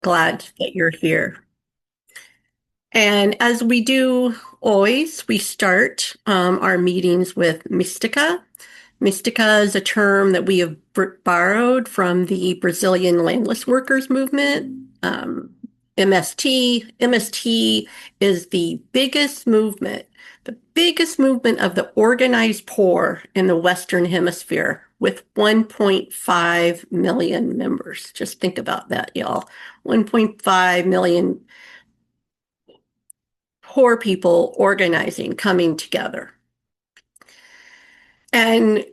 glad that you're here. And as we do always, we start our meetings with Mystica. Mystica is a term that we have borrowed from the Brazilian landless workers movement. MST is the biggest movement of the organized poor in the Western Hemisphere with 1.5 million members. Just think about that, y'all. 1.5 million poor people organizing, coming together. And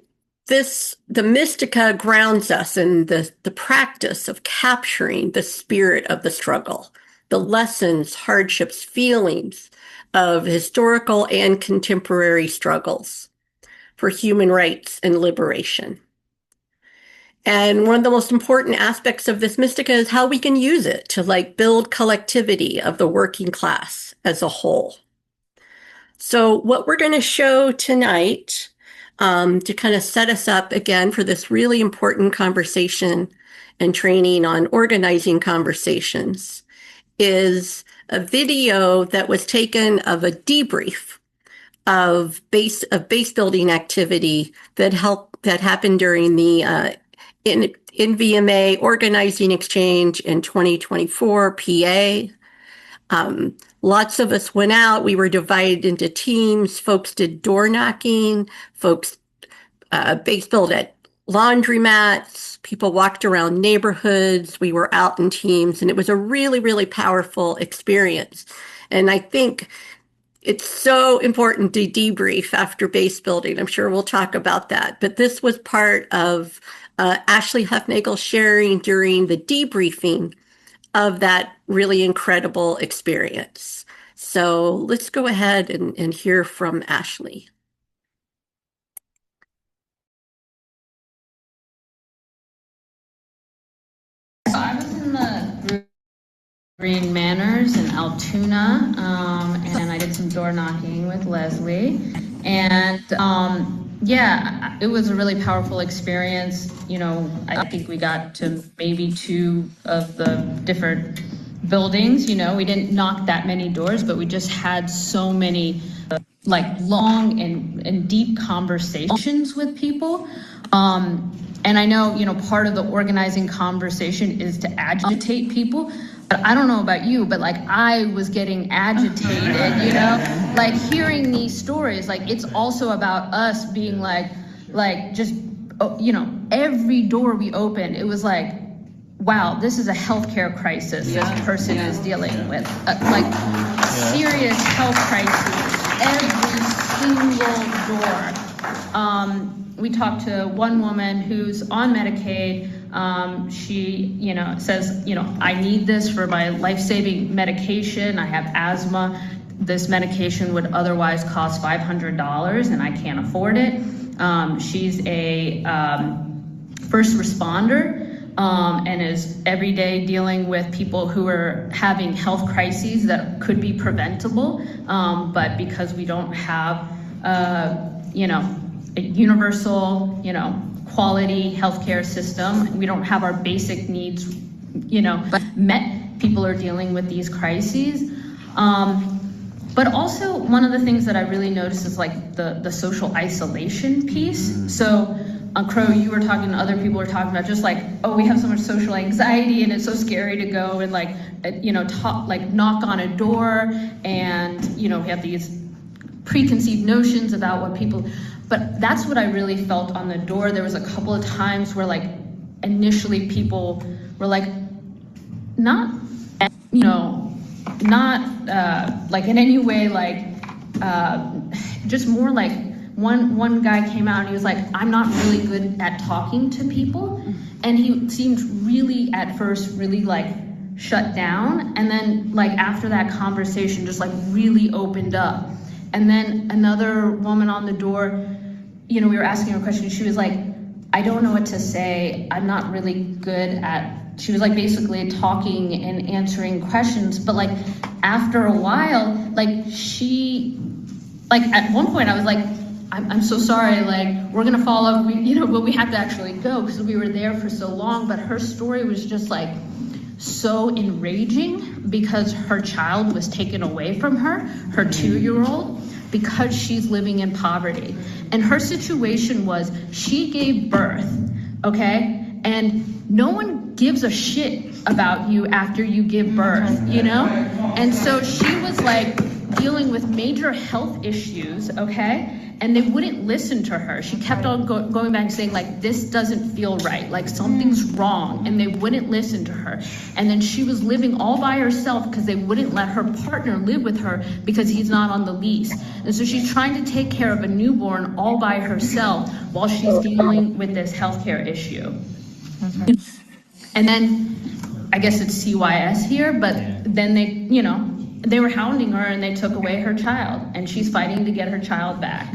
the Mystica grounds us in the practice of capturing the spirit of the struggle, the lessons, hardships, feelings of historical and contemporary struggles for human rights and liberation. And one of the most important aspects of this Mystica is how we can use it to build collectivity of the working class as a whole. So what we're going to show tonight, to kind of set us up again for this really important conversation and training on organizing conversations, is a video that was taken of a debrief of base building activity that happened during the NVMA organizing exchange in 2024 PA. Lots of us went out. We were divided into teams. Folks did door knocking. Folks base built at laundromats. People walked around neighborhoods. We were out in teams, and it was a really, really powerful experience. And I think it's so important to debrief after base building. I'm sure we'll talk about that. But this was part of Ashley Huffnagel sharing during the debriefing of that really incredible experience. So let's go ahead and hear from Ashley. So I was in the Green Manors in Altoona, and I did some door knocking with Leslie. And yeah, it was a really powerful experience. You know, I think we got to maybe 2 of the different buildings. You know, we didn't knock that many doors, but we just had so many long and deep conversations with people. And I know, you know, part of the organizing conversation is to agitate people. But I don't know about you, but I was getting agitated, you know, hearing these stories. It's also about us being just, you know, every door we opened, it was wow, this is a healthcare crisis this person is dealing with. Serious health crises, every single door. We talked to one woman who's on Medicaid. She, you know, says, you know, I need this for my life-saving medication. I have asthma. This medication would otherwise cost $500 and I can't afford it. She's a first responder and is every day dealing with people who are having health crises that could be preventable. But because we don't have, you know, a universal, you know, quality healthcare system, we don't have our basic needs, you know, met. People are dealing with these crises. But also one of the things that I really noticed is the social isolation piece. So Crow, you were talking, other people were talking about just oh, we have so much social anxiety and it's so scary to go and you know, knock on a door, and, you know, we have these preconceived notions about what people, but that's what I really felt on the door. There was a couple of times where initially people were not, you know, not in any way just more one guy came out and he was I'm not really good at talking to people, and he seemed really at first really shut down, and then after that conversation just really opened up. And then another woman on the door, you know, we were asking her a question. She was I don't know what to say. I'm not really good at, she was basically talking and answering questions. But after a while, she, at one point I was I'm so sorry, we're gonna follow, you know, but we had to actually go because we were there for so long. But her story was just so enraging because her child was taken away from her, her 2-year-old, because she's living in poverty. And her situation was she gave birth, okay? And no one gives a shit about you after you give birth, you know? And so she was like dealing with major health issues, okay? And they wouldn't listen to her. She kept on going back and saying, like, this doesn't feel right, like something's wrong, and they wouldn't listen to her. And then she was living all by herself because they wouldn't let her partner live with her because he's not on the lease. And so she's trying to take care of a newborn all by herself while she's dealing with this healthcare issue. And then I guess it's CYS here, but then they were hounding her and they took away her child, and she's fighting to get her child back.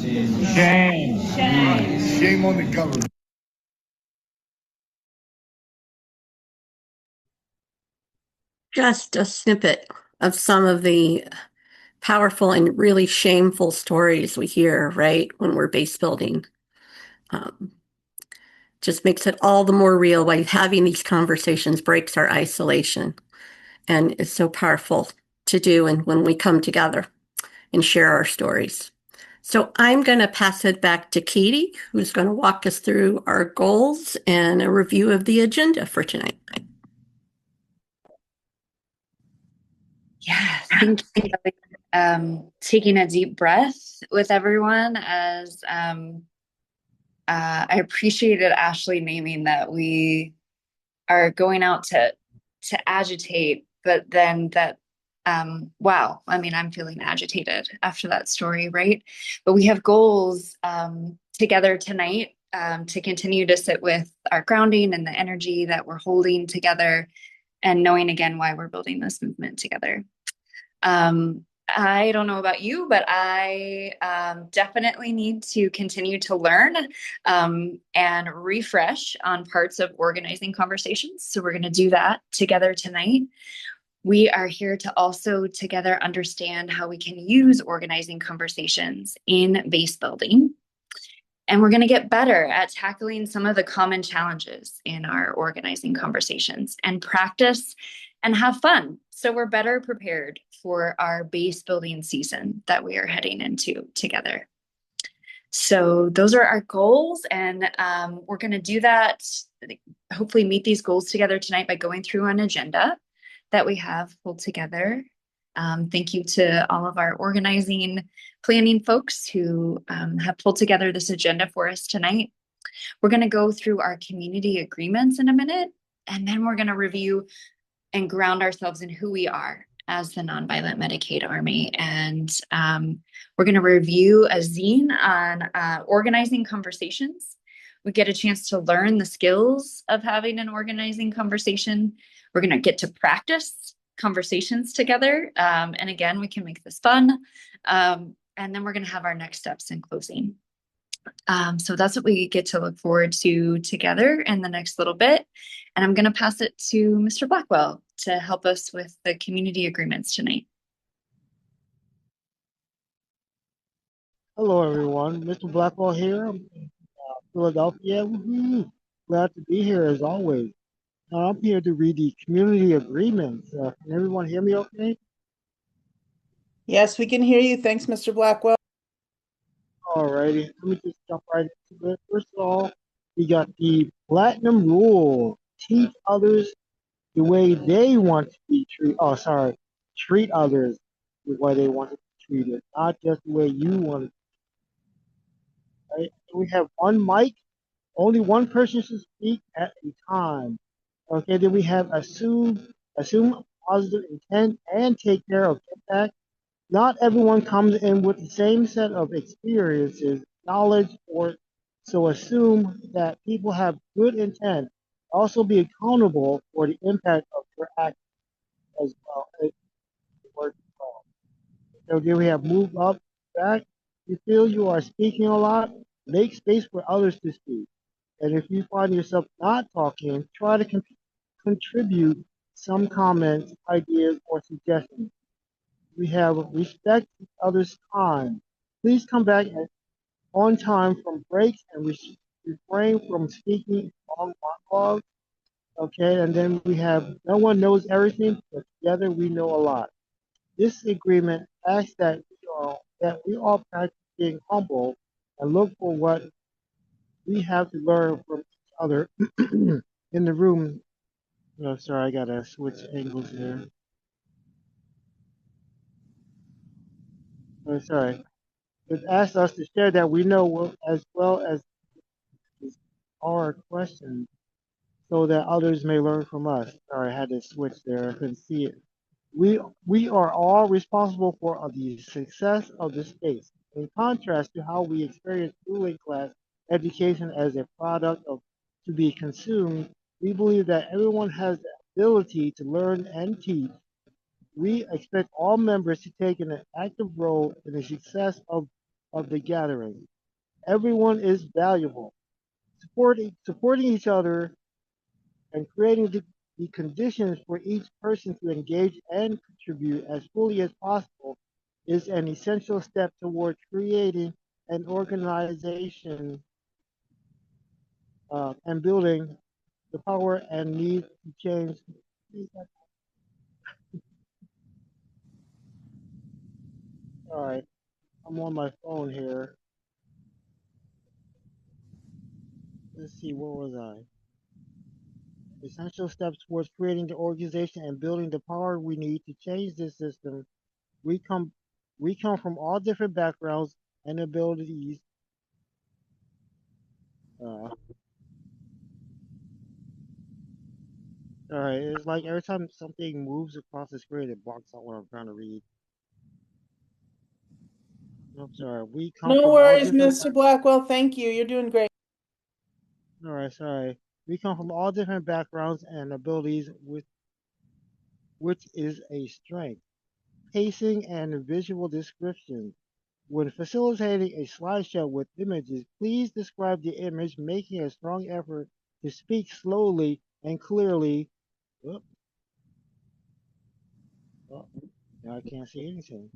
Shame. Shame on the government. Just a snippet of some of the powerful and really shameful stories we hear, right, when we're base building. Um, just makes it all the more real why having these conversations breaks our isolation. And it's so powerful to do and when we come together and share our stories. So I'm going to pass it back to Katie, who's going to walk us through our goals and a review of the agenda for tonight. Yeah, thank you. Taking a deep breath with everyone as I appreciated Ashley naming that we are going out to agitate, but then that wow, I mean, I'm feeling agitated after that story, right? But we have goals together tonight to continue to sit with our grounding and the energy that we're holding together and knowing again why we're building this movement together. I don't know about you, but I definitely need to continue to learn and refresh on parts of organizing conversations. So we're going to do that together tonight. We are here to also together understand how we can use organizing conversations in base building. And we're going to get better at tackling some of the common challenges in our organizing conversations and practice and have fun. So we're better prepared for our base building season that we are heading into together. So those are our goals. And we're going to do that, hopefully meet these goals together tonight by going through an agenda that we have pulled together. Thank you to all of our organizing planning folks who have pulled together this agenda for us tonight. We're going to go through our community agreements in a minute, and then we're going to review and ground ourselves in who we are as the Nonviolent Medicaid Army. And we're going to review a zine on organizing conversations. We get a chance to learn the skills of having an organizing conversation. We're going to get to practice conversations together. And again, we can make this fun. And then we're going to have our next steps in closing. So that's what we get to look forward to together in the next little bit. And I'm going to pass it to Mr. Blackwell to help us with the community agreements tonight. Hello, everyone. Mr. Blackwell here. I'm in Philadelphia. Woo-hoo. Glad to be here as always. I'm here to read the community agreements. Can everyone hear me okay? Yes, we can hear you. Thanks, Mr. Blackwell. All righty. Let me just jump right into it. First of all, we got the platinum rule. Teach others the way they want to be treated. Oh, sorry. Treat others the way they want to be treated, not just the way you want it. Right? We have one mic. Only one person should speak at a time. Okay, then we have assume positive intent and take care of impact. Not everyone comes in with the same set of experiences, knowledge, or so assume that people have good intent. Also be accountable for the impact of your actions as well. So then we have move up, back. You feel you are speaking a lot, make space for others to speak. And if you find yourself not talking, try to contribute some comments, ideas, or suggestions. We have respect each other's time. Please come back on time from breaks and refrain from speaking long monologues. Okay, and then we have no one knows everything, but together we know a lot. This agreement asks that we all practice being humble and look for what we have to learn from each other in the room. Oh, sorry, I gotta switch angles here. Oh, sorry. It asks us to share that we know as well as our questions so that others may learn from us. Sorry, I had to switch there. I couldn't see it. We are all responsible for the success of the space. In contrast to how we experience ruling class education as a product of to be consumed, we believe that everyone has the ability to learn and teach. We expect all members to take an active role in the success of the gathering. Everyone is valuable. Supporting each other and creating the conditions for each person to engage and contribute as fully as possible is an essential step toward creating an organization and building the power and need to change. All right, I'm on my phone here. Let's see, where was I? Essential steps towards creating the organization and building the power we need to change this system. We come we come from all different backgrounds and abilities. Uh, all right, it's like every time something moves across the screen, it blocks out what I'm trying to read. I'm sorry. We come No from all worries, different. Mr. Blackwell. Thank you. You're doing great. All right, sorry. We come from all different backgrounds and abilities, which is a strength. Pacing and visual description. When facilitating a slideshow with images, please describe the image, making a strong effort to speak slowly and clearly. Oh, oh, now I can't see anything.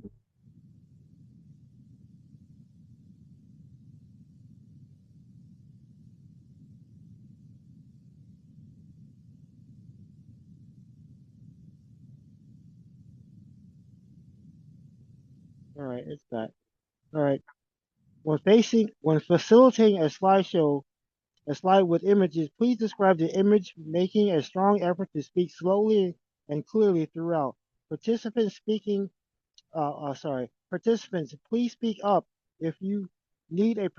All right, it's back. All right. When facilitating a slide with images, please describe the image, making a strong effort to speak slowly and clearly throughout. Participants speaking, Participants, please speak up if you need a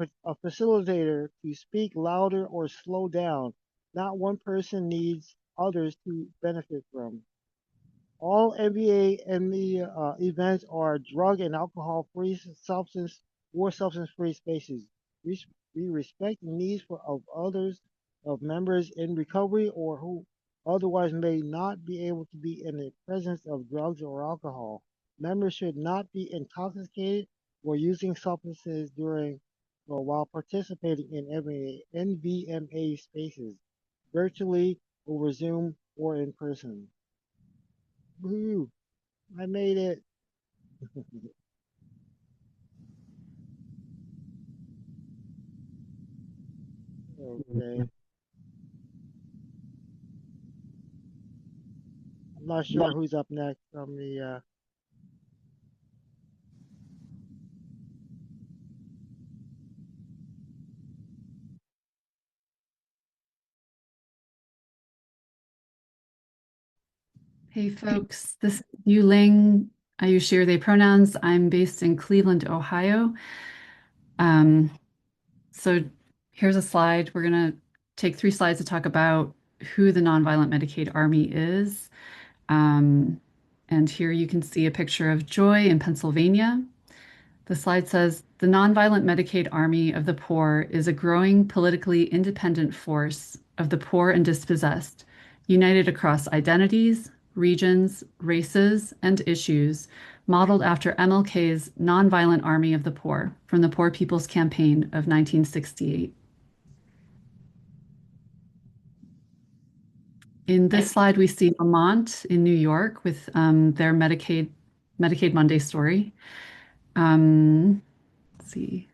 facilitator to speak louder or slow down. Not one person needs others to benefit from. All NBA and the events are drug and alcohol-free substance-free spaces. We, we respect the needs of others, of members in recovery or who otherwise may not be able to be in the presence of drugs or alcohol. Members should not be intoxicated or using substances during or while participating in NVMA spaces, virtually over Zoom or in person. Woohoo! I made it. Okay. I'm not sure who's up next from the Hey folks, this is Yu Ling. I use she, her, they pronouns. I'm based in Cleveland, Ohio. Um, so here's a slide. We're going to take 3 slides to talk about who the Nonviolent Medicaid Army is. And here you can see a picture of Joy in Pennsylvania. The slide says, the Nonviolent Medicaid Army of the Poor is a growing politically independent force of the poor and dispossessed, united across identities, regions, races, and issues, modeled after MLK's Nonviolent Army of the Poor from the Poor People's Campaign of 1968. In this slide, we see Vermont in New York with their Medicaid Monday story. Let's see.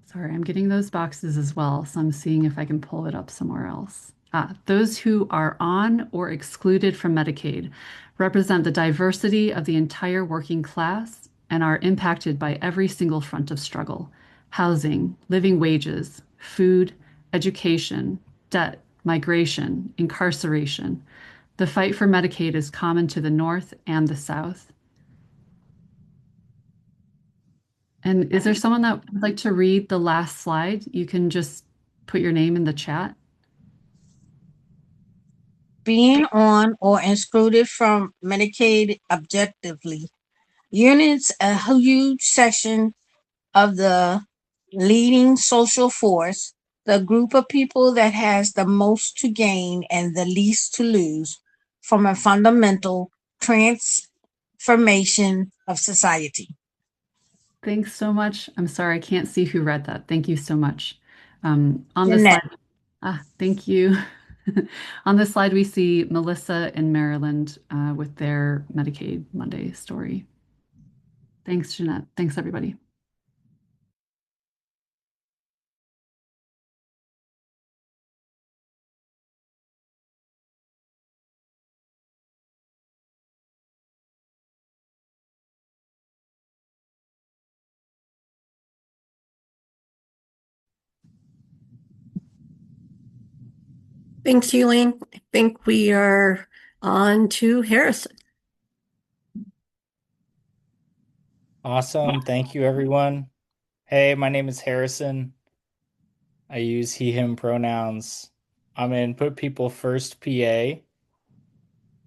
Sorry, I'm getting those boxes as well, so I'm seeing if I can pull it up somewhere else. Those who are on or excluded from Medicaid represent the diversity of the entire working class and are impacted by every single front of struggle: housing, living wages, food, education, debt, migration, incarceration. The fight for Medicaid is common to the North and the South. And is there someone that would like to read the last slide? You can just put your name in the chat. Being on or excluded from Medicaid objectively. Units a huge section of the leading social force, the group of people that has the most to gain and the least to lose from a fundamental transformation of society. Thanks so much. I'm sorry, I can't see who read that. Thank you so much. On this Jeanette. slide, thank you. On this slide, we see Melissa in Maryland with their Medicaid Monday story. Thanks, Jeanette. Thanks, everybody. Thanks, Elaine. I think we are on to Harrison. Awesome. Thank you, everyone. Hey, my name is Harrison. I use he, him pronouns. I'm in Put People First PA,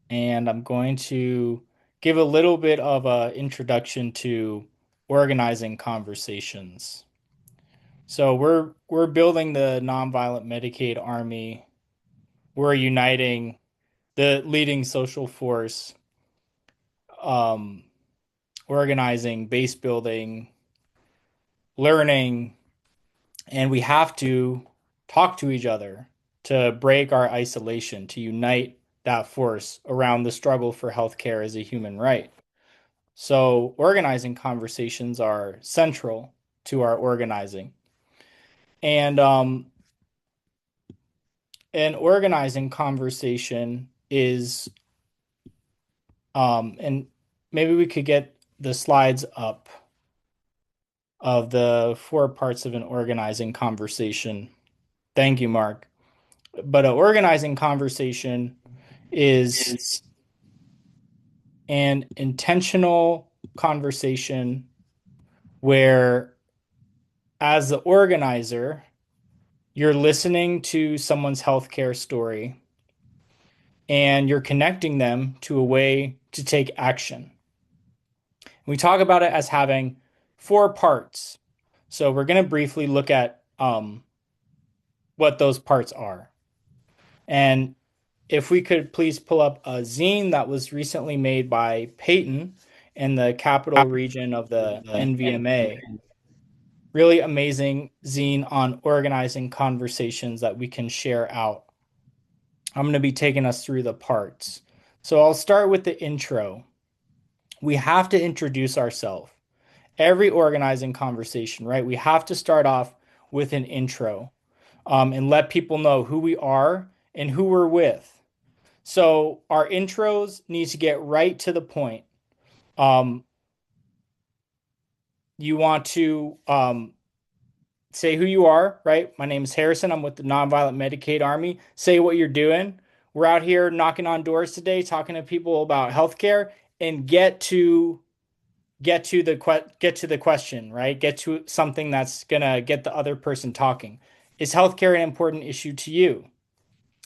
and I'm going to give a little bit of an introduction to organizing conversations. So we're building the Nonviolent Medicaid Army. We're uniting the leading social force, organizing, base building, learning, and we have to talk to each other to break our isolation, to unite that force around the struggle for healthcare as a human right. So organizing conversations are central to our organizing. And an organizing conversation is, and maybe we could get the slides up of the 4 parts of an organizing conversation. Thank you, Mark. But an organizing conversation is an intentional conversation where, as the organizer, you're listening to someone's healthcare story and you're connecting them to a way to take action. We talk about it as having 4 parts. So we're going to briefly look at what those parts are. And if we could please pull up a zine that was recently made by Peyton in the capital region of the NVMA. Really amazing zine on organizing conversations that we can share out. I'm going to be taking us through the parts. So I'll start with the intro. We have to introduce ourselves. Every organizing conversation, right? We have to start off with an intro and let people know who we are and who we're with. So our intros need to get right to the point. You want to say who you are, right? My name is Harrison. I'm with the Nonviolent Medicaid Army. Say what you're doing. We're out here knocking on doors today, talking to people about healthcare, and get to the question, right? Get to something that's gonna get the other person talking. Is healthcare an important issue to you?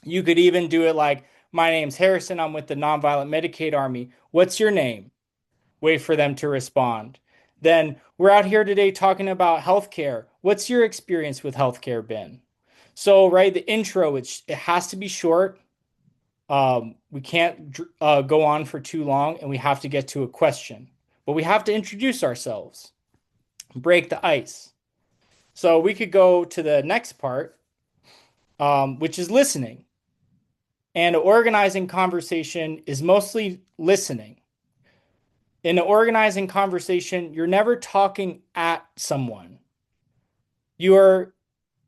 You could even do it like, my name's Harrison. I'm with the Nonviolent Medicaid Army. What's your name? Wait for them to respond. Then we're out here today talking about healthcare. What's your experience with healthcare been? So, right, the intro, it has to be short. We can't go on for too long, and we have to get to a question. But we have to introduce ourselves, break the ice. So we could go to the next part, which is listening. And an organizing conversation is mostly listening. In an organizing conversation, you're never talking at someone. You're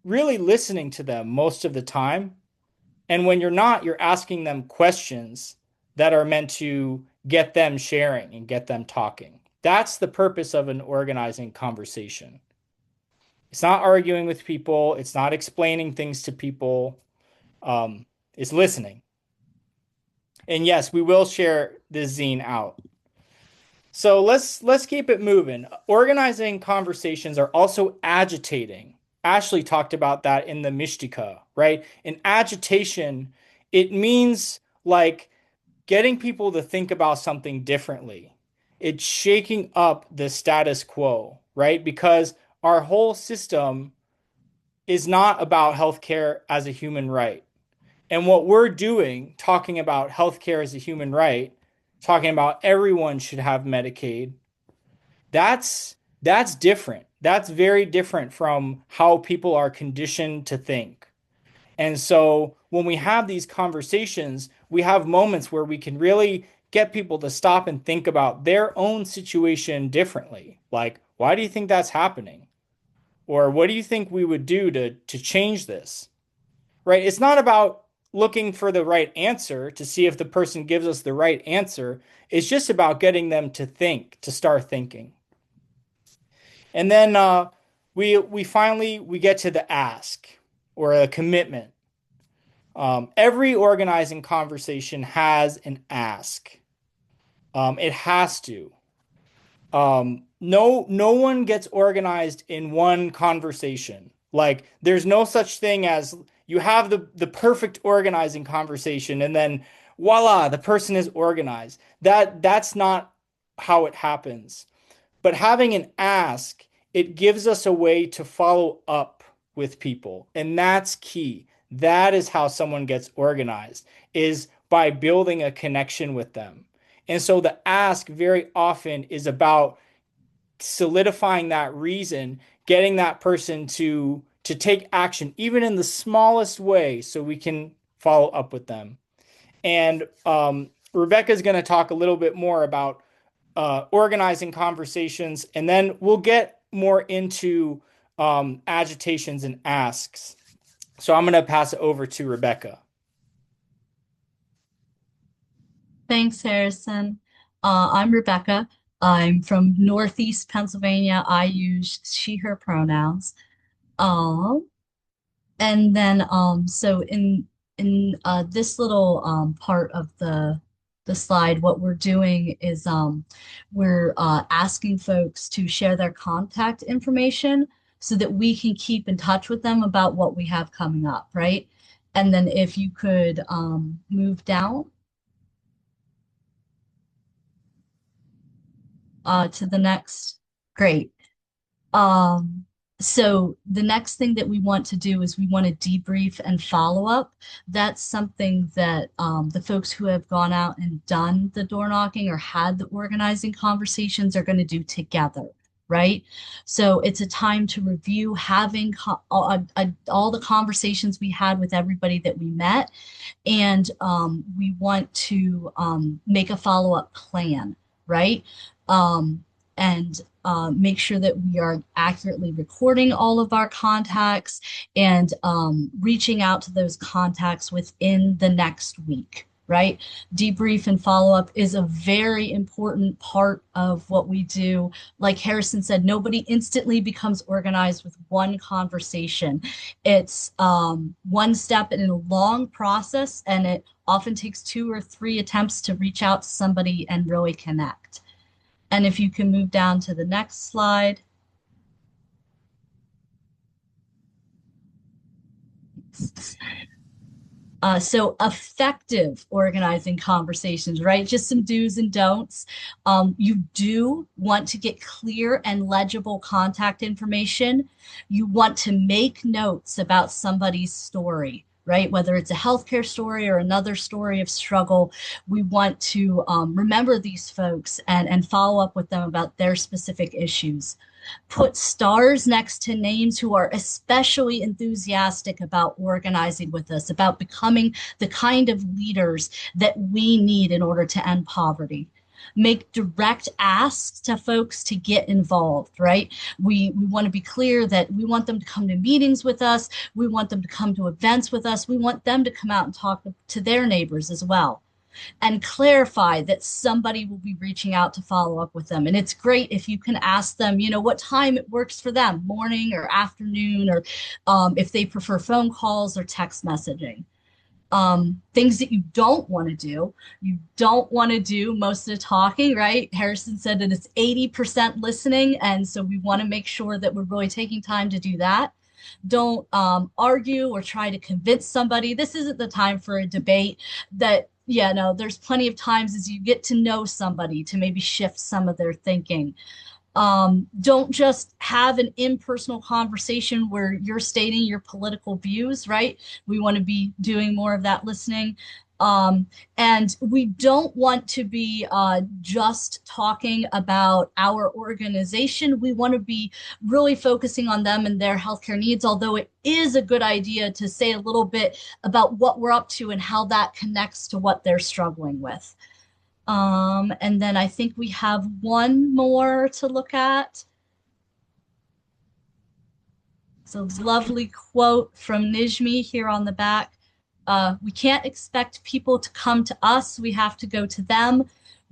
really listening to them most of the time And when you're not, you're asking them questions that are meant to get them sharing and get them talking. That's the purpose of an organizing conversation. It's not arguing with people. It's not explaining things to people. It's listening. And yes, we will share this zine out. So let's keep it moving. Organizing conversations are also agitating. Ashley talked about that in the Mishtika, right? In agitation, it means like getting people to think about something differently. It's shaking up the status quo, right? Because our whole system is not about healthcare as a human right. And what we're doing, talking about healthcare as a human right, talking about everyone should have Medicaid, that's different. That's very different from how people are conditioned to think. And so when we have these conversations, we have moments where we can really get people to stop and think about their own situation differently. Like, why do you think that's happening? Or what do you think we would do to change this? Right? It's not about looking for the right answer to see if the person gives us the right answer. It's just about getting them to think, to start thinking. And then we finally we get to the ask or a commitment. Every organizing conversation has an ask. It has to. No one gets organized in one conversation. Like there's no such thing as you have the perfect organizing conversation and then voila, the person is organized. That's not how it happens. But having an ask, it gives us a way to follow up with people. And that's key. That is how someone gets organized, is by building a connection with them. And so the ask very often is about solidifying that reason, getting that person to take action, even in the smallest way, so we can follow up with them. And Rebecca is going to talk a little bit more about organizing conversations, and then we'll get more into agitations and asks. So I'm going to pass it over to Rebecca. Thanks, Harrison. I'm Rebecca. I'm from Northeast Pennsylvania. I use she, her pronouns. And then so in this little part of the slide, what we're doing is we're asking folks to share their contact information so that we can keep in touch with them about what we have coming up, right? And then if you could move down to the next, great. So the next thing that we want to do is we want to debrief and follow up. That's something that the folks who have gone out and done the door knocking or had the organizing conversations are going to do together, right? So it's a time to review having all the conversations we had with everybody that we met, and we want to make a follow-up plan, right? And make sure that we are accurately recording all of our contacts and reaching out to those contacts within the next week, right? Debrief and follow up is a very important part of what we do. Like Harrison said, nobody instantly becomes organized with one conversation. It's one step in a long process, and it often takes 2 or 3 attempts to reach out to somebody and really connect. And if you can move down to the next slide. So effective organizing conversations, right? Just some do's and don'ts. You do want to get clear and legible contact information. You want to make notes about somebody's story, right? Whether it's a healthcare story or another story of struggle, we want to remember these folks and follow up with them about their specific issues. Put stars next to names who are especially enthusiastic about organizing with us, about becoming the kind of leaders that we need in order to end poverty. Make direct asks to folks to get involved, right? We want to be clear that we want them to come to meetings with us. We want them to come to events with us. We want them to come out and talk to their neighbors as well, and clarify that somebody will be reaching out to follow up with them. And it's great if you can ask them, what time it works for them, morning or afternoon, or if they prefer phone calls or text messaging. Things that you don't want to do. You don't want to do most of the talking, right? Harrison said that it's 80% listening. And so we want to make sure that we're really taking time to do that. Don't argue or try to convince somebody. This isn't the time for a debate. There's plenty of times as you get to know somebody to maybe shift some of their thinking. Don't just have an impersonal conversation where you're stating your political views, right? We want to be doing more of that listening. And we don't want to be just talking about our organization. We want to be really focusing on them and their healthcare needs, although it is a good idea to say a little bit about what we're up to and how that connects to what they're struggling with. And then I think we have one more to look at. It's a lovely quote from Nijmi here on the back. We can't expect people to come to us. We have to go to them.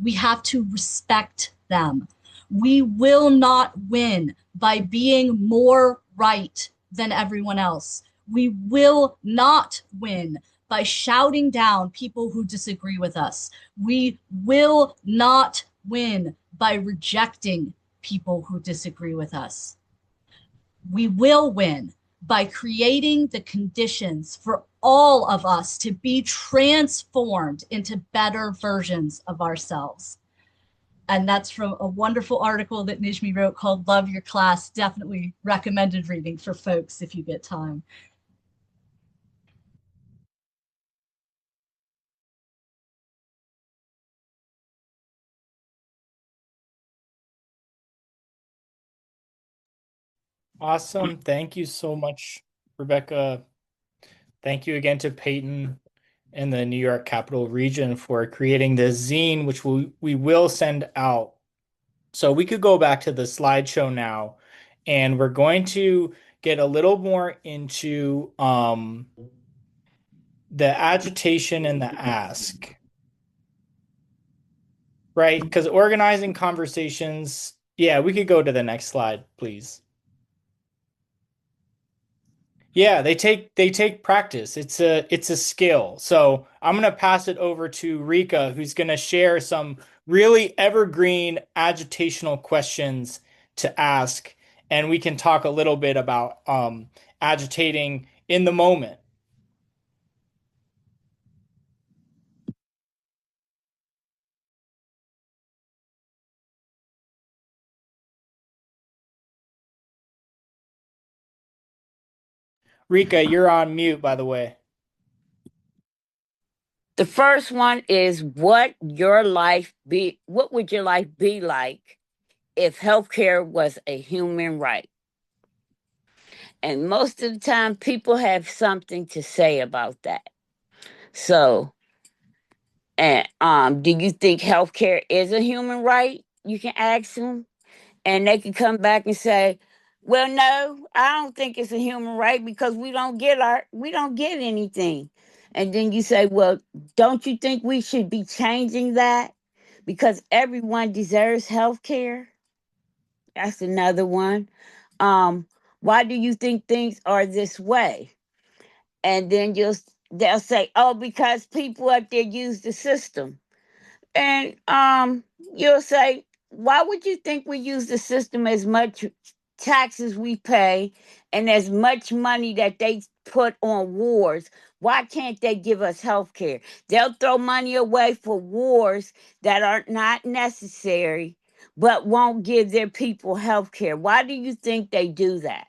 We have to respect them. We will not win by being more right than everyone else. We will not win by shouting down people who disagree with us. We will not win by rejecting people who disagree with us. We will win by creating the conditions for all of us to be transformed into better versions of ourselves. And that's from a wonderful article that Nijmi wrote called Love Your Class. Definitely recommended reading for folks if you get time. Awesome. Thank you so much, Rebecca. Thank you again to Peyton and the New York Capital Region for creating this zine, which we will send out. So we could go back to the slideshow now, and we're going to get a little more into the agitation and the ask, right? Because organizing conversations, yeah, we could go to the next slide, please. Yeah, they take practice. It's a skill. So I'm gonna pass it over to Rika, who's gonna share some really evergreen agitational questions to ask, and we can talk a little bit about agitating in the moment. Rika, you're on mute, by the way. The first one is what would your life be like if healthcare was a human right? And most of the time people have something to say about that. So, and do you think healthcare is a human right? You can ask them, and they can come back and say, well, no, I don't think it's a human right because we don't get anything. And then you say, well, don't you think we should be changing that because everyone deserves health care? That's another one. Why do you think things are this way? And then they'll say, oh, because people up there use the system. And you'll say, why would you think we use the system as much taxes we pay and as much money that they put on wars? Why can't they give us health care? They'll throw money away for wars that are not necessary, but won't give their people health care. Why do you think they do that?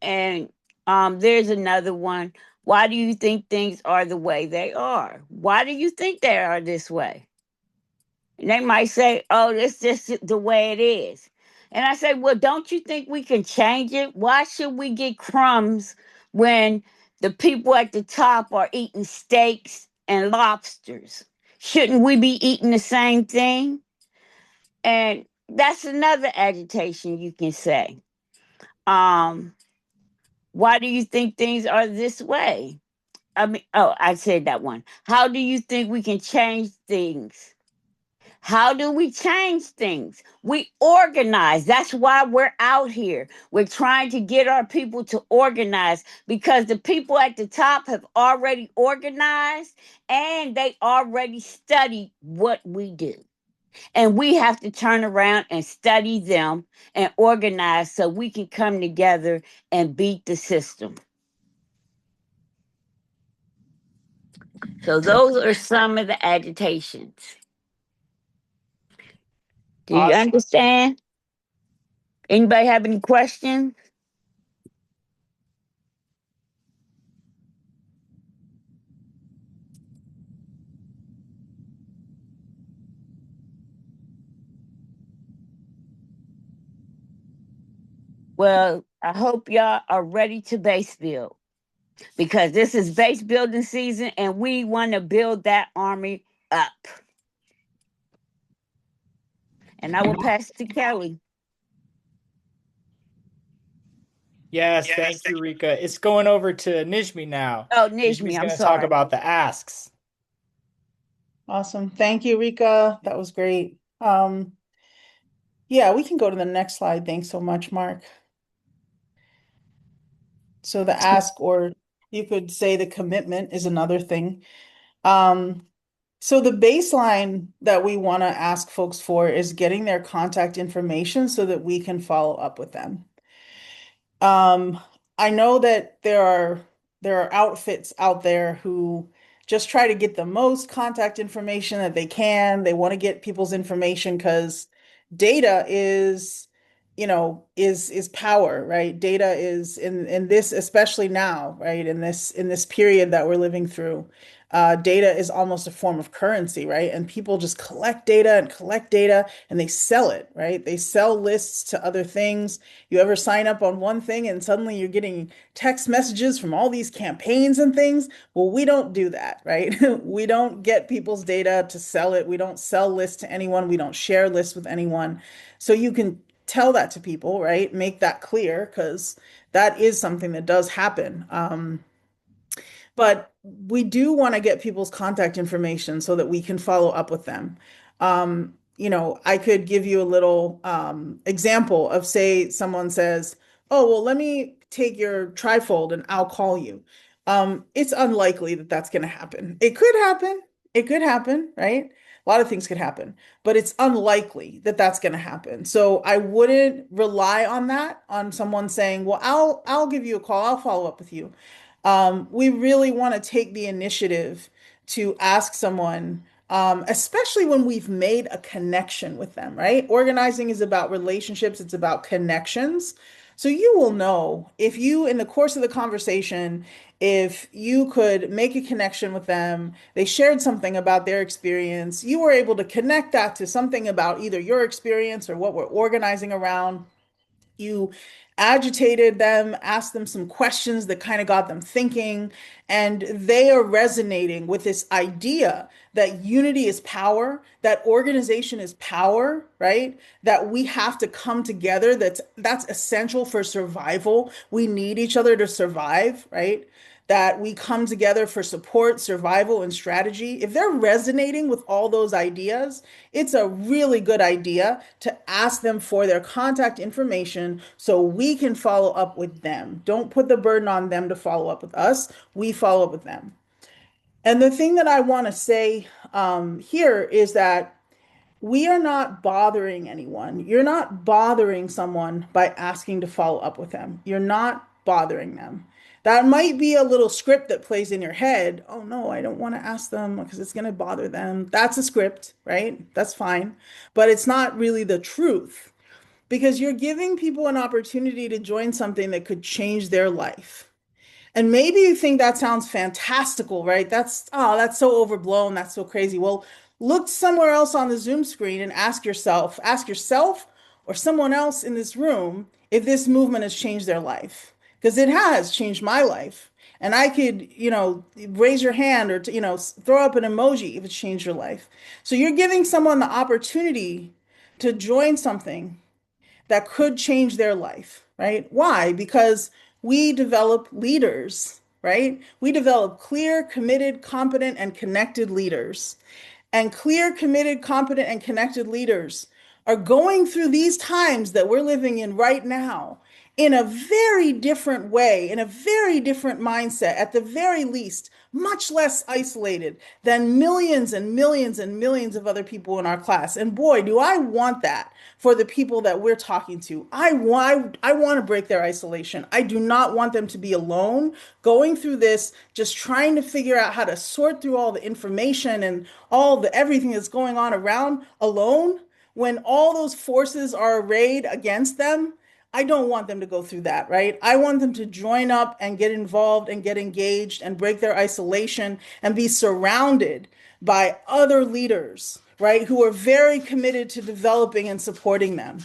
And there's another one. Why do you think things are the way they are? Why do you think they are this way? And they might say, oh, it's just the way it is. And I say, well, don't you think we can change it? Why should we get crumbs when the people at the top are eating steaks and lobsters? Shouldn't we be eating the same thing? And that's another agitation you can say. Um, why do you think things are this way? I mean, oh, I said that one. How do you think we can change things? How do we change things? We organize. That's why we're out here. We're trying to get our people to organize because the people at the top have already organized and they already studied what we do. And we have to turn around and study them and organize so we can come together and beat the system. So those are some of the agitations. Do you Awesome. understand? Anybody have any questions? Well, I hope y'all are ready to base build because this is base building season and we want to build that army up. And I will pass to Kelly. Yes, thank you, Rika. It's going over to Nijmi now. Oh, Nijmi's Nijmi, I'm going to talk sorry. about the asks. Awesome. Thank you, Rika. That was great. Yeah, we can go to the next slide. Thanks so much, Mark. So the ask, or you could say the commitment, is another thing. So the baseline that we want to ask folks for is getting their contact information so that we can follow up with them. I know that there are outfits out there who just try to get the most contact information that they can. They want to get people's information because data is power, right? Data is in this, especially now, right? In this period that we're living through. Data is almost a form of currency, right? And people just collect data and they sell it, right? They sell lists to other things. You ever sign up on one thing and suddenly you're getting text messages from all these campaigns and things? Well, we don't do that, right? We don't get people's data to sell it. We don't sell lists to anyone. We don't share lists with anyone. So you can tell that to people, right? Make that clear because that is something that does happen. But we do want to get people's contact information so that we can follow up with them. I could give you a little example of, say someone says, "Oh, well, let me take your trifold and I'll call you." It's unlikely that that's going to happen. It could happen. It could happen, right? A lot of things could happen, but it's unlikely that that's going to happen. So I wouldn't rely on that, on someone saying, "Well, I'll give you a call. I'll follow up with you." We really want to take the initiative to ask someone, especially when we've made a connection with them, right? Organizing is about relationships, it's about connections. So you will know if you, in the course of the conversation, if you could make a connection with them, they shared something about their experience, you were able to connect that to something about either your experience or what we're organizing around. You agitated them, asked them some questions that kind of got them thinking, and they are resonating with this idea that unity is power, that organization is power, right? That we have to come together. That's essential for survival. We need each other to survive, right? That we come together for support, survival, and strategy. If they're resonating with all those ideas, it's a really good idea to ask them for their contact information so we can follow up with them. Don't put the burden on them to follow up with us. We follow up with them. And the thing that I want to say here is that we are not bothering anyone. You're not bothering someone by asking to follow up with them. You're not bothering them. That might be a little script that plays in your head. Oh no, I don't want to ask them because it's going to bother them. That's a script, right? That's fine. But it's not really the truth because you're giving people an opportunity to join something that could change their life. And maybe you think that sounds fantastical, right? That's so overblown, that's so crazy. Well, look somewhere else on the Zoom screen and ask yourself or someone else in this room if this movement has changed their life. Because it has changed my life. And I could, raise your hand or, throw up an emoji if it changed your life. So you're giving someone the opportunity to join something that could change their life, right? Why? Because we develop leaders, right? We develop clear, committed, competent, and connected leaders. And clear, committed, competent, and connected leaders are going through these times that we're living in right now in a very different way, in a very different mindset, at the very least, much less isolated than millions and millions and millions of other people in our class. And boy, do I want that for the people that we're talking to. I want to break their isolation. I do not want them to be alone going through this, just trying to figure out how to sort through all the information and all the everything that's going on around alone when all those forces are arrayed against them. I don't want them to go through that, right? I want them to join up and get involved and get engaged and break their isolation and be surrounded by other leaders, right, who are very committed to developing and supporting them.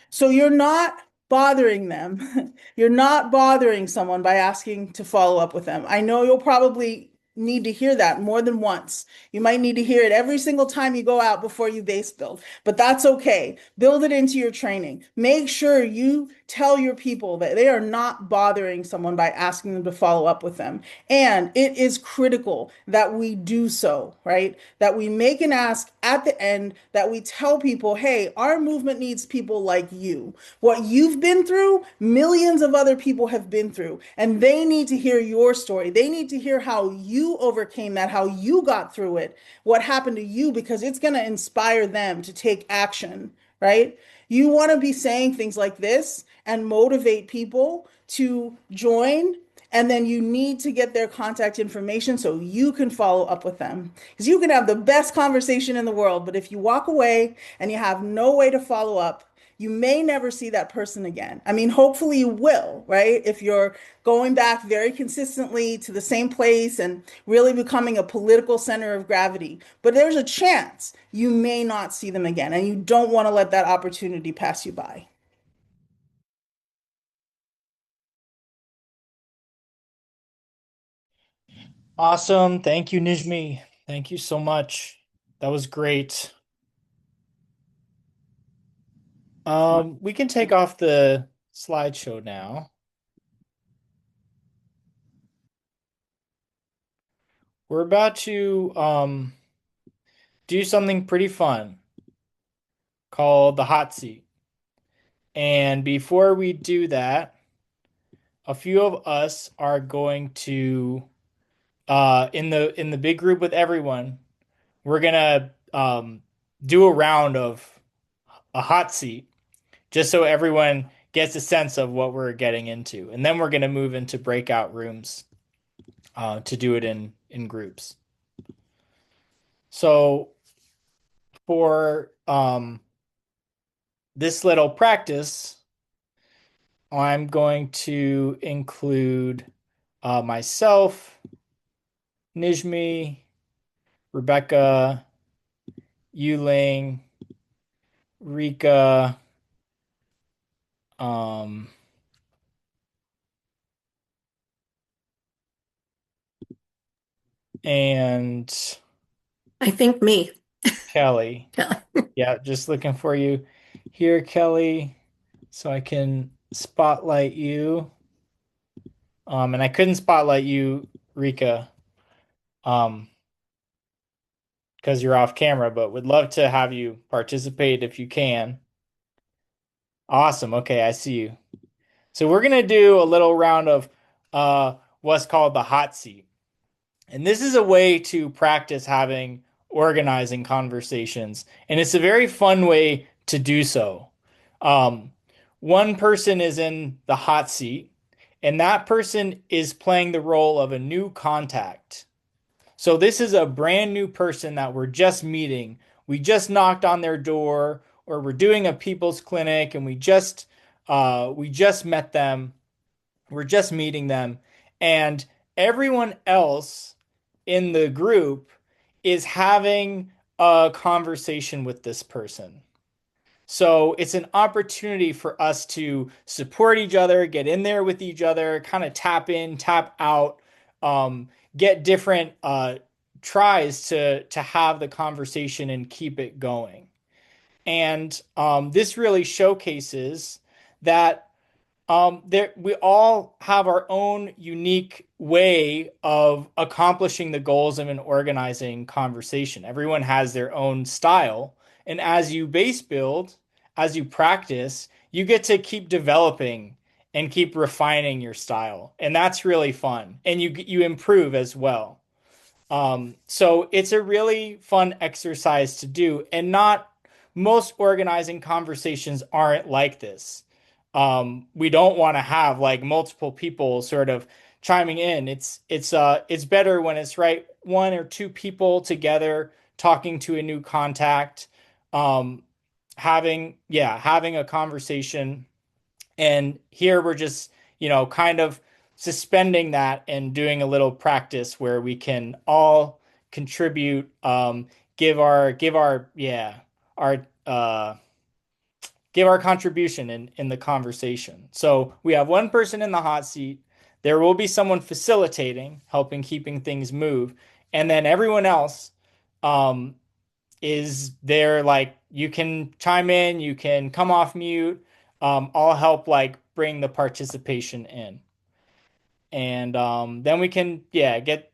So you're not bothering them. You're not bothering someone by asking to follow up with them. I know you'll probably need to hear that more than once. You might need to hear it every single time you go out before you base build, but that's okay. Build it into your training. Make sure you tell your people that they are not bothering someone by asking them to follow up with them. And it is critical that we do so, right? That we make an ask at the end, that we tell people, hey, our movement needs people like you. What you've been through, millions of other people have been through, and they need to hear your story. They need to hear how you overcame that, how you got through it, what happened to you, because it's going to inspire them to take action, right? You want to be saying things like this and motivate people to join. And then you need to get their contact information so you can follow up with them. Because you can have the best conversation in the world, but if you walk away and you have no way to follow up, you may never see that person again. I mean, hopefully you will, right? If you're going back very consistently to the same place and really becoming a political center of gravity. But there's a chance you may not see them again, and you don't want to let that opportunity pass you by. Awesome. Thank you, Nijmi. Thank you so much. That was great. We can take off the slideshow now. We're about to do something pretty fun called the hot seat. And before we do that, a few of us are going to in the big group with everyone, we're gonna do a round of a hot seat just so everyone gets a sense of what we're getting into. And then we're gonna move into breakout rooms to do it in groups. So for this little practice, I'm going to include myself, Nijmi, Rebecca, Yuling, Rika, um, and I think me. Kelly. Kelly. Yeah, just looking for you here, Kelly, so I can spotlight you. And I couldn't spotlight you, Rika, because you're off camera, but would love to have you participate if you can. Awesome. Okay, I see you. So we're gonna do a little round of what's called the hot seat. And this is a way to practice having organizing conversations. And it's a very fun way to do so. Um, one person is in the hot seat, and that person is playing the role of a new contact. So this is a brand new person that we're just meeting. We just knocked on their door, or we're doing a people's clinic, and we just met them. We're just meeting them, and everyone else in the group is having a conversation with this person. So it's an opportunity for us to support each other, get in there with each other, kind of tap in, tap out, get different tries to have the conversation and keep it going. And this really showcases that we all have our own unique way of accomplishing the goals of an organizing conversation. Everyone has their own style. And as you base build, as you practice, you get to keep developing and keep refining your style. And that's really fun. And you improve as well. So it's a really fun exercise to do, and not most organizing conversations aren't like this. We don't want to have like multiple people sort of chiming in. It's better when it's right one or two people together talking to a new contact, um, having a conversation. And here we're just, kind of suspending that and doing a little practice where we can all contribute, our give our contribution in the conversation. So we have one person in the hot seat. There will be someone facilitating, helping keeping things move, and then everyone else um, is there. Like, you can chime in, you can come off mute. I'll help like bring the participation in, and then we can get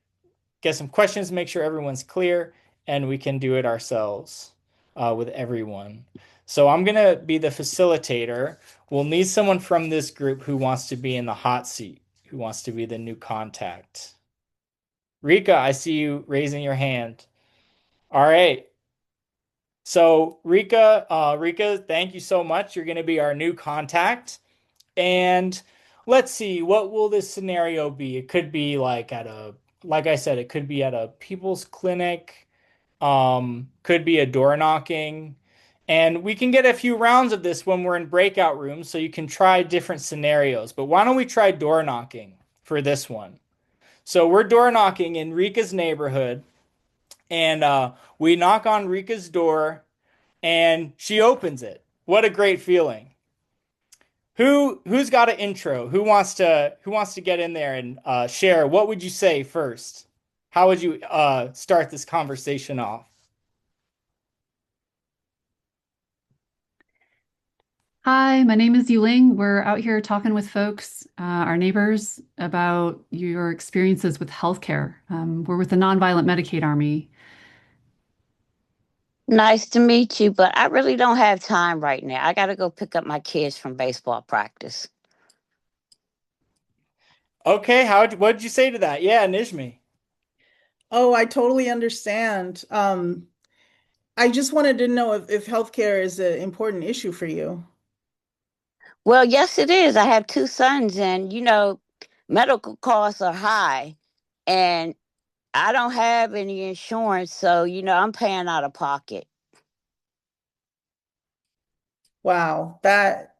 some questions, make sure everyone's clear, and we can do it ourselves with everyone. So I'm gonna be the facilitator. We'll need someone from this group who wants to be in the hot seat, who wants to be the new contact. Rika, I see you raising your hand. All right. So Rika, thank you so much. You're going to be our new contact. And let's see, what will this scenario be? It could be like I said, it could be at a people's clinic, could be a door knocking. And we can get a few rounds of this when we're in breakout rooms, so you can try different scenarios. But why don't we try door knocking for this one? So we're door knocking in Rika's neighborhood, and we knock on Rika's door, and she opens it. What a great feeling! Who's got an intro? Who wants to get in there and share? What would you say first? How would you start this conversation off? Hi, my name is Yuling. We're out here talking with folks, our neighbors, about your experiences with healthcare. We're with the Nonviolent Medicaid Army. Nice to meet you, but I really don't have time right now. I got to go pick up my kids from baseball practice. Okay, what did you say to that? Yeah, Nijmi. Oh, I totally understand. I just wanted to know if healthcare is an important issue for you. Well, yes, it is. I have two sons, and medical costs are high, and I don't have any insurance, so I'm paying out of pocket. Wow, that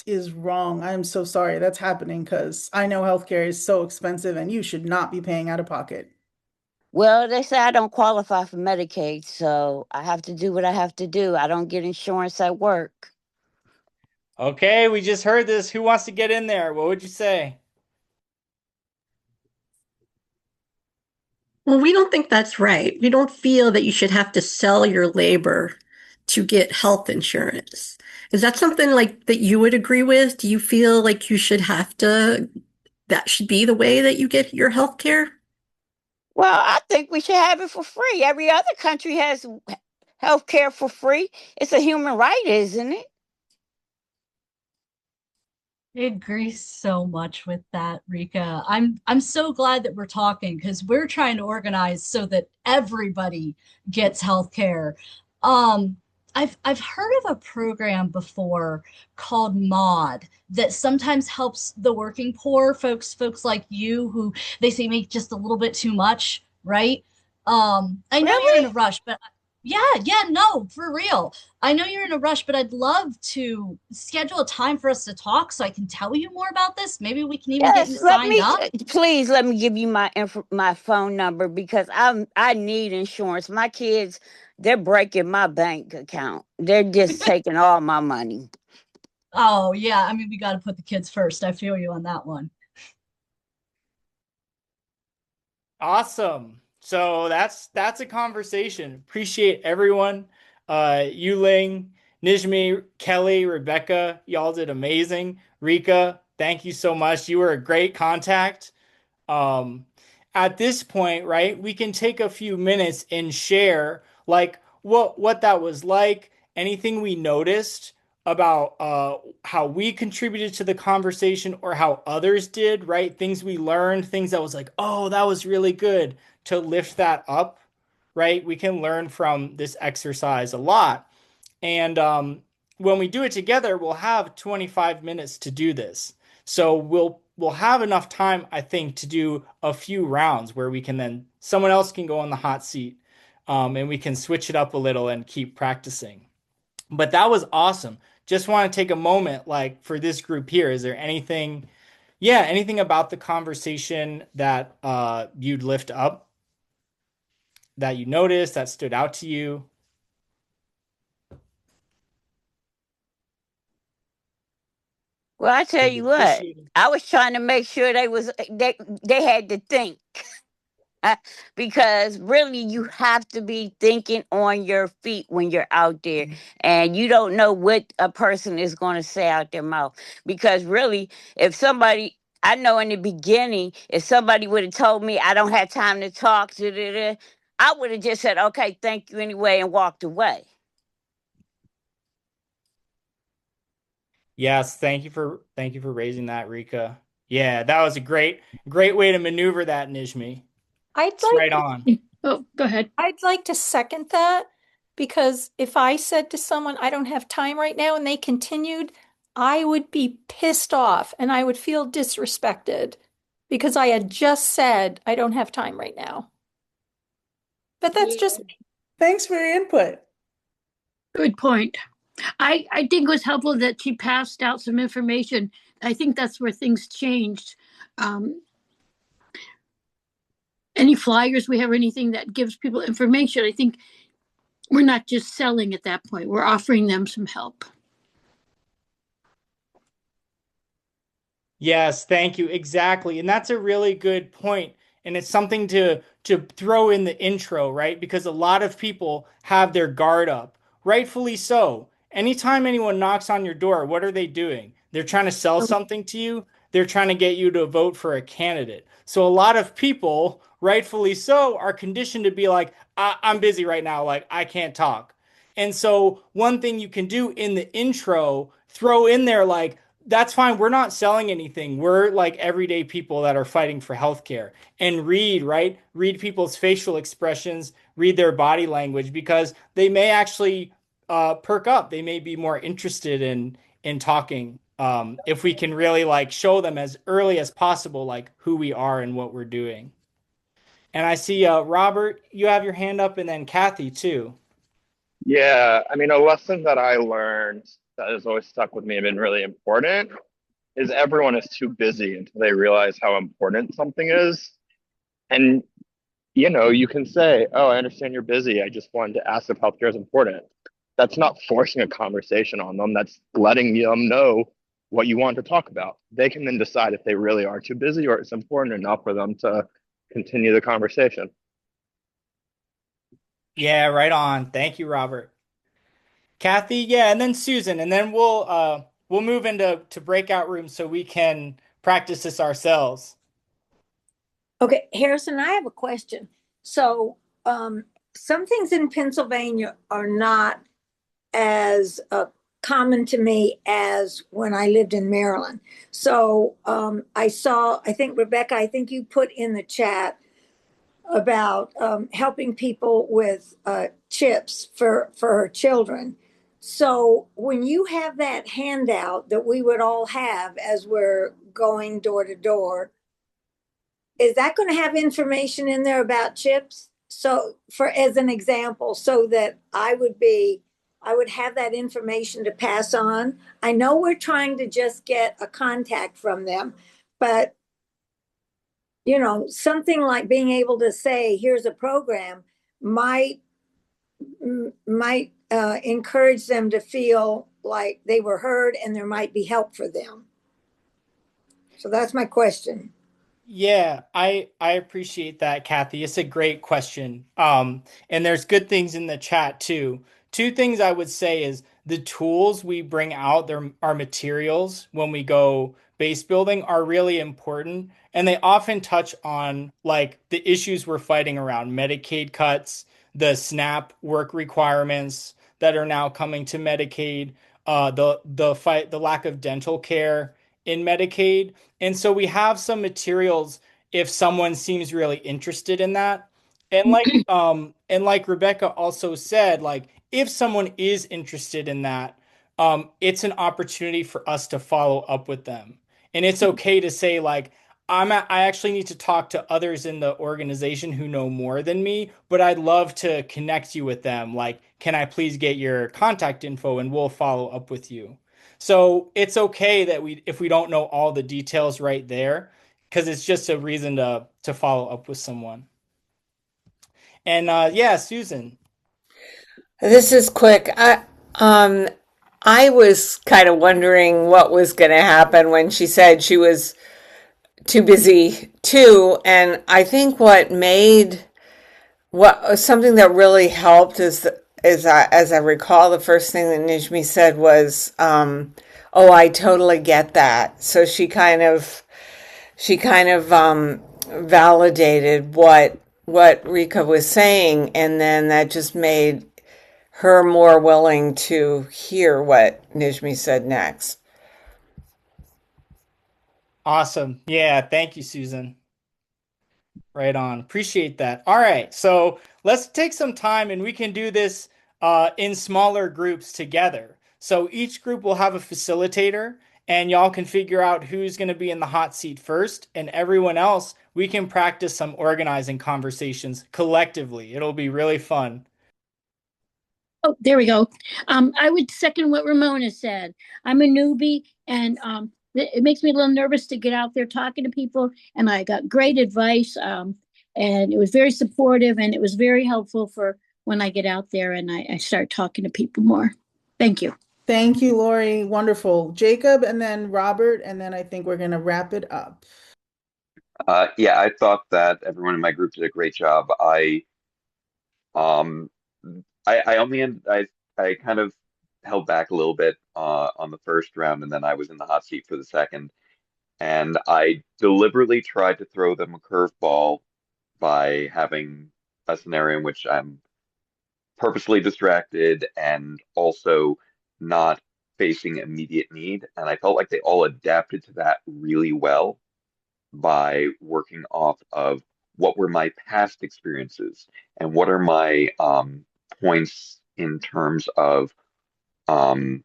is wrong. I'm so sorry that's happening because I know healthcare is so expensive and you should not be paying out of pocket. Well, they say I don't qualify for Medicaid, so I have to do what I have to do. I don't get insurance at work. Okay, we just heard this. Who wants to get in there? What would you say? Well, we don't think that's right. We don't feel that you should have to sell your labor to get health insurance. Is that something like that you would agree with? Do you feel like you should have to, that should be the way that you get your health care? Well, I think we should have it for free. Every other country has health care for free. It's a human right, isn't it? I agree so much with that, Rika. I'm so glad that we're talking because we're trying to organize so that everybody gets health care. Um, I've heard of a program before called MOD that sometimes helps the working poor, folks like you who they say make just a little bit too much, right? I know you're in a Really? rush, but yeah, no, for real. I know you're in a rush, but I'd love to schedule a time for us to talk so I can tell you more about this. Maybe we can even get you Yes, let signed me up. please let me give you my phone number because I need insurance. My kids, they're breaking my bank account. They're just taking all my money. Oh, yeah. I mean, we got to put the kids first. I feel you on that one. Awesome. So that's a conversation. Appreciate everyone. Yuling, Nijmi, Kelly, Rebecca, y'all did amazing. Rika, thank you so much. You were a great contact. Um, at this point, right, we can take a few minutes and share like what that was like, anything we noticed about how we contributed to the conversation or how others did, right? Things we learned, things that was like, oh, that was really good to lift that up, right? We can learn from this exercise a lot. And when we do it together, we'll have 25 minutes to do this. So we'll have enough time, I think, to do a few rounds where we can then someone else can go on the hot seat, and we can switch it up a little and keep practicing. But that was awesome. Just want to take a moment, like for this group here. Is there anything, yeah, anything about the conversation that you'd lift up that you noticed that stood out to you? Well, I tell Would you what, appreciate it. I was trying to make sure they had to think. Because really you have to be thinking on your feet when you're out there, and you don't know what a person is going to say out their mouth. Because really, if somebody, I know in the beginning, if somebody would have told me I don't have time to talk to, I would have just said okay, thank you anyway, and walked away. Yes, thank you for raising that, Rika. Yeah, that was a great way to maneuver that, Nijmi. I'd It's right like on. Oh, go ahead. I'd like to second that because if I said to someone, I don't have time right now, and they continued, I would be pissed off and I would feel disrespected because I had just said, I don't have time right now. But that's just me. Thanks for your input. Good point. I think it was helpful that she passed out some information. I think that's where things changed. Any flyers we have, anything that gives people information, I think we're not just selling at that point. We're offering them some help. Yes, thank you. Exactly. And that's a really good point. And it's something to throw in the intro, right? Because a lot of people have their guard up, rightfully so. Anytime anyone knocks on your door, what are they doing? They're trying to sell something to you. They're trying to get you to vote for a candidate. So a lot of people, rightfully so, are conditioned to be like, I'm busy right now, like I can't talk. And so one thing you can do in the intro, throw in there like, that's fine. We're not selling anything. We're like everyday people that are fighting for healthcare. And read, right? Read people's facial expressions, read their body language because they may actually perk up. They may be more interested in talking. If we can really like show them as early as possible, like who we are and what we're doing. And I see Robert, you have your hand up, and then Kathy too. Yeah, I mean, a lesson that I learned that has always stuck with me and been really important is everyone is too busy until they realize how important something is. And, you can say, oh, I understand you're busy. I just wanted to ask if healthcare is important. That's not forcing a conversation on them. That's letting them know what you want to talk about. They can then decide if they really are too busy or it's important enough for them to continue the conversation. Yeah, right on. Thank you, Robert. Kathy, yeah, and then Susan, and then we'll move into breakout rooms so we can practice this ourselves. Okay, Harrison, I have a question. So, some things in Pennsylvania are not as common to me as when I lived in Maryland. So, I think, Rebecca, I think you put in the chat about helping people with chips for her children. So when you have that handout that we would all have as we're going door to door, is that going to have information in there about chips? So for as an example, so that I would have that information to pass on. I know we're trying to just get a contact from them, but something like being able to say, here's a program might encourage them to feel like they were heard and there might be help for them. So that's my question. Yeah, I appreciate that, Kathy. It's a great question. And there's good things in the chat too. Two things I would say is the tools we bring out, there our materials when we go base building are really important, and they often touch on like the issues we're fighting around Medicaid cuts, the SNAP work requirements that are now coming to Medicaid, the fight, the lack of dental care in Medicaid. And so we have some materials if someone seems really interested in that. And like Rebecca also said, like if someone is interested in that, it's an opportunity for us to follow up with them. And it's okay to say like I actually need to talk to others in the organization who know more than me, but I'd love to connect you with them. Like, can I please get your contact info and we'll follow up with you. So it's okay that we if we don't know all the details right there, because it's just a reason to follow up with someone. And yeah, Susan. This is quick. I was kind of wondering what was going to happen when she said she was too busy too, and I think what something that really helped is as I recall, the first thing that Nijmi said was, "Oh, I totally get that." So she kind of validated what Rika was saying, and then that just made her more willing to hear what Nijmi said next. Awesome. Yeah, thank you, Susan. Right on. Appreciate that. All right. So let's take some time and we can do this in smaller groups together. So each group will have a facilitator and y'all can figure out who's going to be in the hot seat first. And everyone else, we can practice some organizing conversations collectively. It'll be really fun. Oh, there we go. I would second what Ramona said. I'm a newbie, and it makes me a little nervous to get out there talking to people. And I got great advice, and it was very supportive, and it was very helpful for when I get out there and I start talking to people more. Thank you. Thank you, Lori. Wonderful. Jacob and then Robert, and then I think we're going to wrap it up. Yeah, I thought that everyone in my group did a great job. Um, I only I kind of held back a little bit on the first round, and then I was in the hot seat for the second. And I deliberately tried to throw them a curveball by having a scenario in which I'm purposely distracted and also not facing immediate need. And I felt like they all adapted to that really well by working off of what were my past experiences and what are my points in terms of um,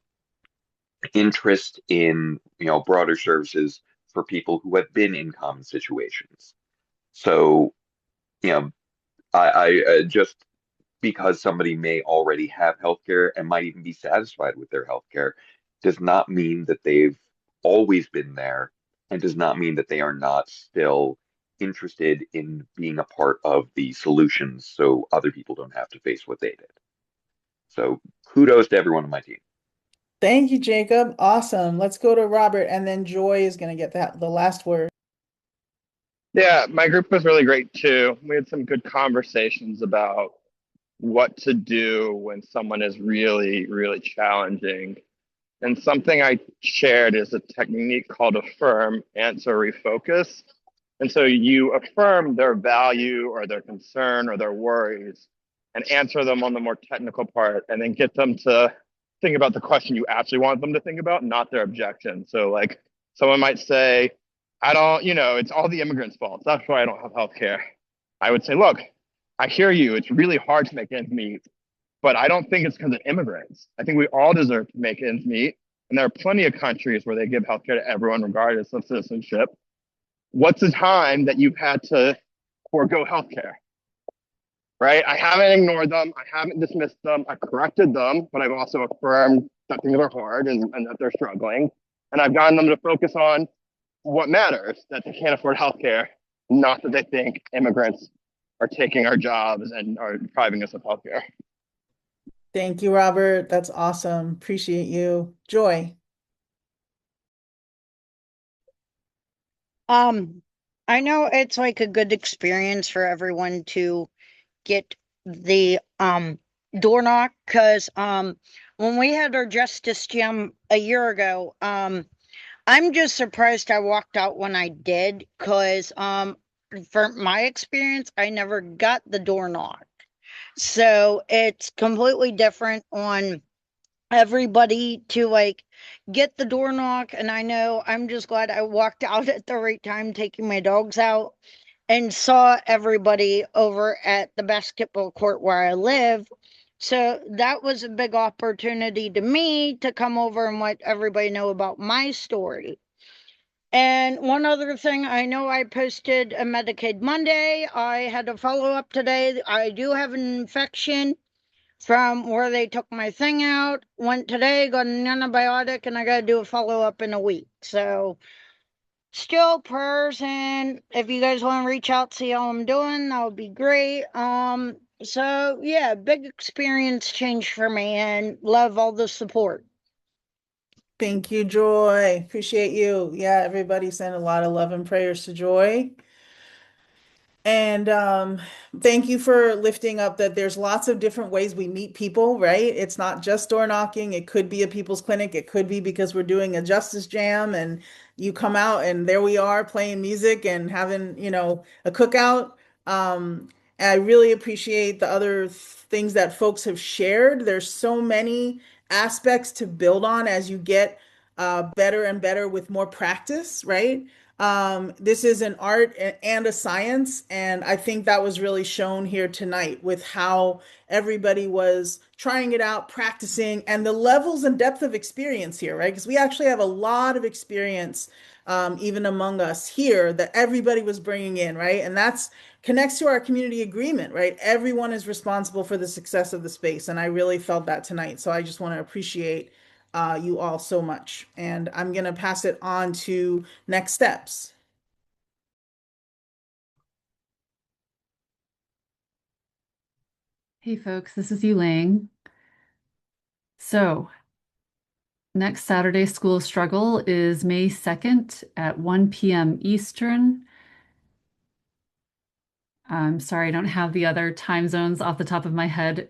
interest in broader services for people who have been in common situations. So you know I just because somebody may already have healthcare and might even be satisfied with their healthcare does not mean that they've always been there and does not mean that they are not still interested in being a part of the solutions so other people don't have to face what they did. So kudos to everyone on my team. Thank you, Jacob. Awesome. Let's go to Robert, and then Joy is going to get the last word. Yeah, my group was really great too. We had some good conversations about what to do when someone is really, really challenging. And something I shared is a technique called affirm, answer, refocus. And so you affirm their value or their concern or their worries and answer them on the more technical part and then get them to think about the question you actually want them to think about, not their objection. So like someone might say, I don't, it's all the immigrants' fault. That's why I don't have health care. I would say, look, I hear you. It's really hard to make ends meet, but I don't think it's because of immigrants. I think we all deserve to make ends meet. And there are plenty of countries where they give healthcare to everyone, regardless of citizenship. What's the time that you've had to forego healthcare? Right? I haven't ignored them. I haven't dismissed them. I corrected them, but I've also affirmed that things are hard and that they're struggling. And I've gotten them to focus on what matters, that they can't afford healthcare, not that they think immigrants are taking our jobs and are depriving us of healthcare. Thank you, Robert. That's awesome. Appreciate you. Joy. I know it's like a good experience for everyone to get the door knock, because when we had our Justice Jam a year ago, I'm just surprised I walked out when I did, because for my experience, I never got the door knock. So it's completely different on everybody to like get the door knock. And I know I'm just glad I walked out at the right time taking my dogs out and saw everybody over at the basketball court where I live. So that was a big opportunity to me to come over and let everybody know about my story. And one other thing, I know I posted a Medicaid Monday. I had a follow up today. I do have an infection from where they took my thing out. Went today, got an antibiotic, and I got to do a follow up in a week. So still prayers, and if you guys want to reach out, see how I'm doing, that would be great. So yeah, big experience change for me, and love all the support. Thank you, Joy. Appreciate you. Yeah, everybody sent a lot of love and prayers to Joy. And thank you for lifting up that there's lots of different ways we meet people, right? It's not just door knocking. It could be a people's clinic. It could be because we're doing a justice jam and you come out and there we are playing music and having, a cookout. And I really appreciate the other things that folks have shared. There's so many aspects to build on as you get better and better with more practice, right? This is an art and a science, and I think that was really shown here tonight with how everybody was trying it out, practicing, and the levels and depth of experience here, right? Because we actually have a lot of experience, even among us here, that everybody was bringing in, right? And that's connects to our community agreement, right? Everyone is responsible for the success of the space, and I really felt that tonight. So I just want to appreciate you all so much. And I'm going to pass it on to next steps. Hey folks, this is Elaine. So next Saturday School of Struggle is May 2nd at 1 p.m. Eastern. I'm sorry, I don't have the other time zones off the top of my head,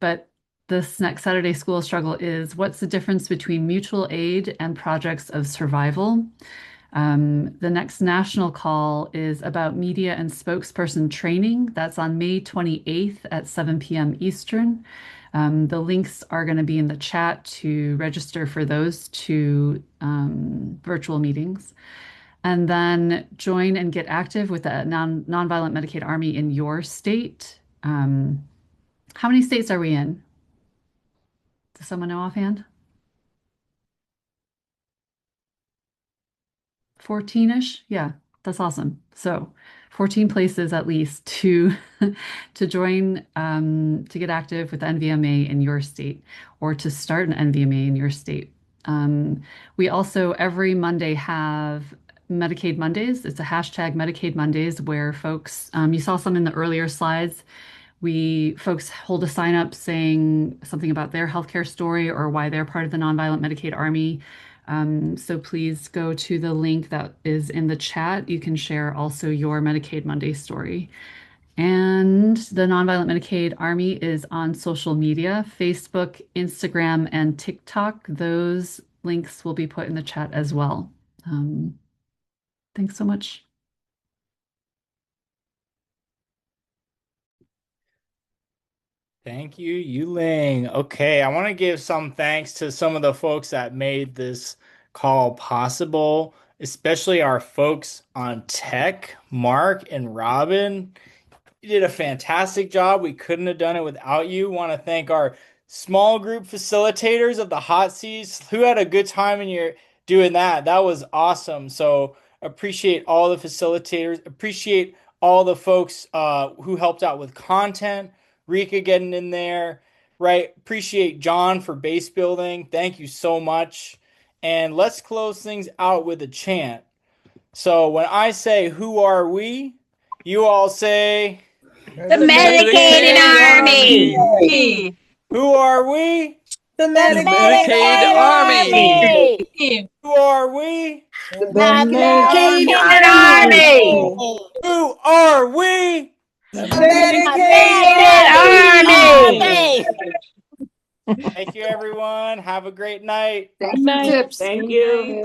but this next Saturday School of Struggle is what's the difference between mutual aid and projects of survival? The next national call is about media and spokesperson training. That's on May 28th at 7 p.m. Eastern. The links are going to be in the chat to register for those two virtual meetings. And then join and get active with the Nonviolent Medicaid Army in your state. How many states are we in? Does someone know offhand? 14-ish? Yeah, that's awesome. So 14 places at least to join, to get active with NVMA in your state or to start an NVMA in your state. We also every Monday have Medicaid Mondays. It's a hashtag Medicaid Mondays where folks, you saw some in the earlier slides. Folks hold a sign up saying something about their healthcare story or why they're part of the Nonviolent Medicaid Army. So please go to the link that is in the chat. You can share also your Medicaid Monday story. And the Nonviolent Medicaid Army is on social media, Facebook, Instagram, and TikTok. Those links will be put in the chat as well. Thanks so much. Thank you, Yuling. Okay, I want to give some thanks to some of the folks that made this call possible, especially our folks on tech, Mark and Robin. You did a fantastic job. We couldn't have done it without you. Want to thank our small group facilitators of the hot seats who had a good time in your doing that. That was awesome. So appreciate all the facilitators. Appreciate all the folks who helped out with content. Rika getting in there, right? Appreciate John for base building. Thank you so much. And let's close things out with a chant. So when I say, "Who are we?" you all say, The Medicaid Army. Who are we? The Medicaid Army. Who are we? The Medicaid Army. Who are we? The Medicaid Army! Army! Thank you, everyone. Have a great night. Good night. Thank you.